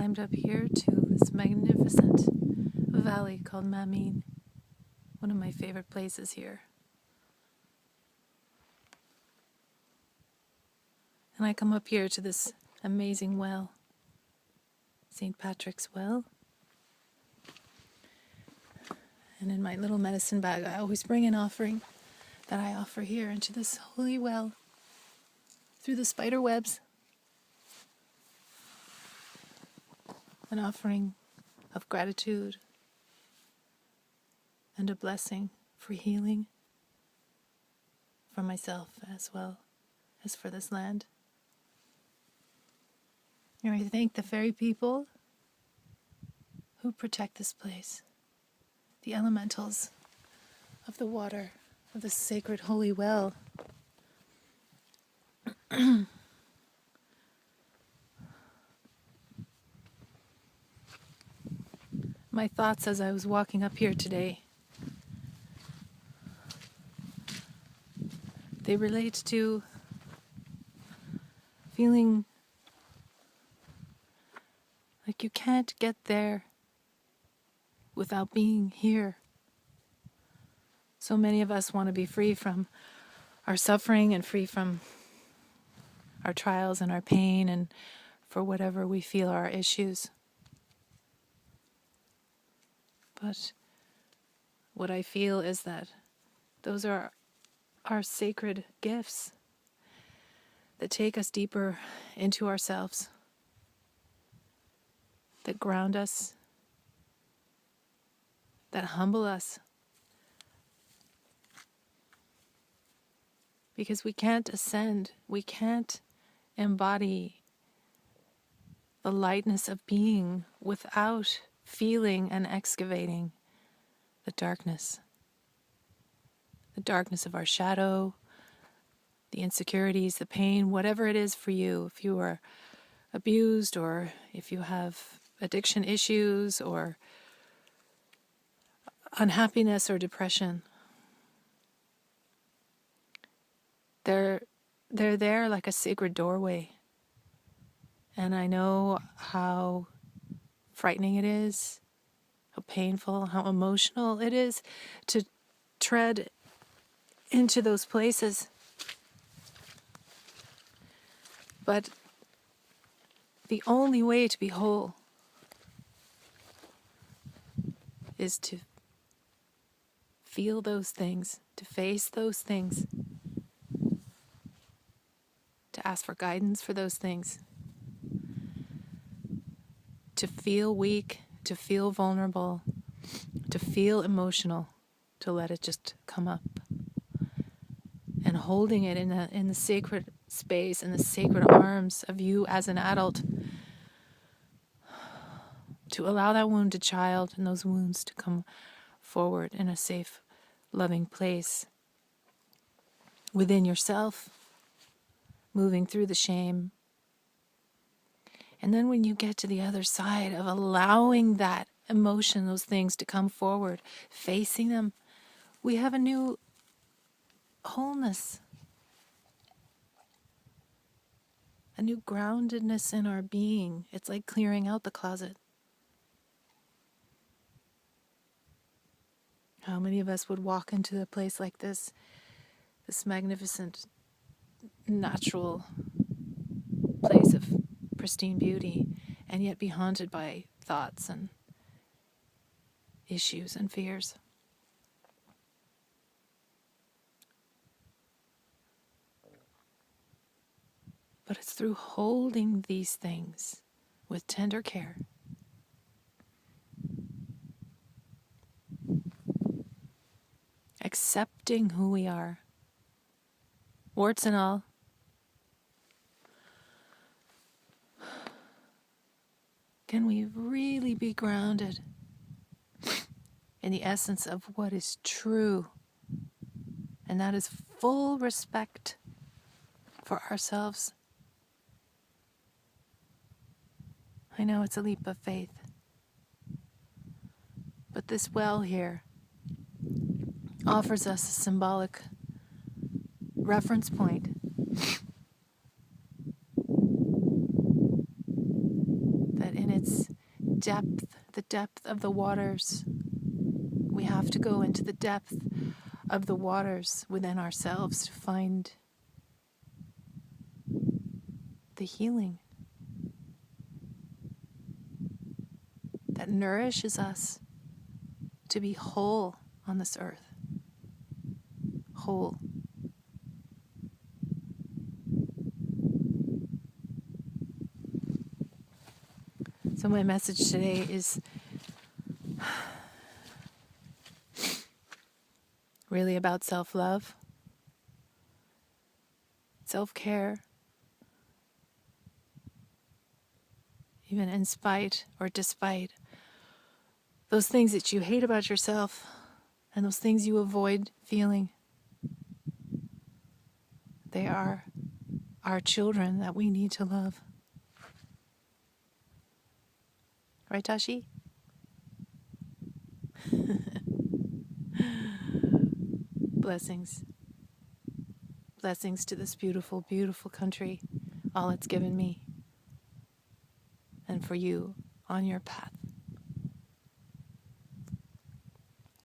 climbed up here to this magnificent valley called Mam Ean, one of my favorite places here. And I come up here to this amazing well, St. Patrick's Well. And in my little medicine bag, I always bring an offering that I offer here into this holy well through the spider webs. An offering of gratitude and a blessing for healing for myself as well as for this land. And I thank the fairy people who protect this place, the elementals of the water of this sacred holy well. My thoughts as I was walking up here today, they relate to feeling like you can't get there without being here. So many of us want to be free from our suffering and free from our trials and our pain and for whatever we feel are our issues. But what I feel is that those are our sacred gifts that take us deeper into ourselves, that ground us, that humble us. Because we can't ascend, we can't embody the lightness of being without feeling and excavating the darkness of our shadow, the insecurities, the pain, whatever it is for you. If you are abused, or if you have addiction issues, or unhappiness or depression, they're there like a sacred doorway. And I know how frightening it is, how painful, how emotional it is to tread into those places. But the only way to be whole is to feel those things, to face those things, to ask for guidance for those things, to feel weak, to feel vulnerable, to feel emotional, to let it just come up. And holding it in the sacred space, in the sacred arms of you as an adult, to allow that wounded child and those wounds to come forward in a safe, loving place within yourself, moving through the shame. And then when you get to the other side of allowing that emotion, those things to come forward, facing them, we have a new wholeness, a new groundedness in our being. It's like clearing out the closet. How many of us would walk into a place like this magnificent, natural place of pristine beauty, and yet be haunted by thoughts and issues and fears? But it's through holding these things with tender care, accepting who we are, warts and all, can we really be grounded in the essence of what is true, and that is full respect for ourselves. I know it's a leap of faith, but this well here offers us a symbolic reference point that in its the depth of the waters. We have to go into the depth of the waters within ourselves to find the healing that nourishes us to be whole on this earth. Whole. So my message today is really about self-love, self-care, even in spite or despite those things that you hate about yourself and those things you avoid feeling. They are our children that we need to love. Right, Tashi? Blessings. Blessings to this beautiful, beautiful country, all it's given me, and for you on your path.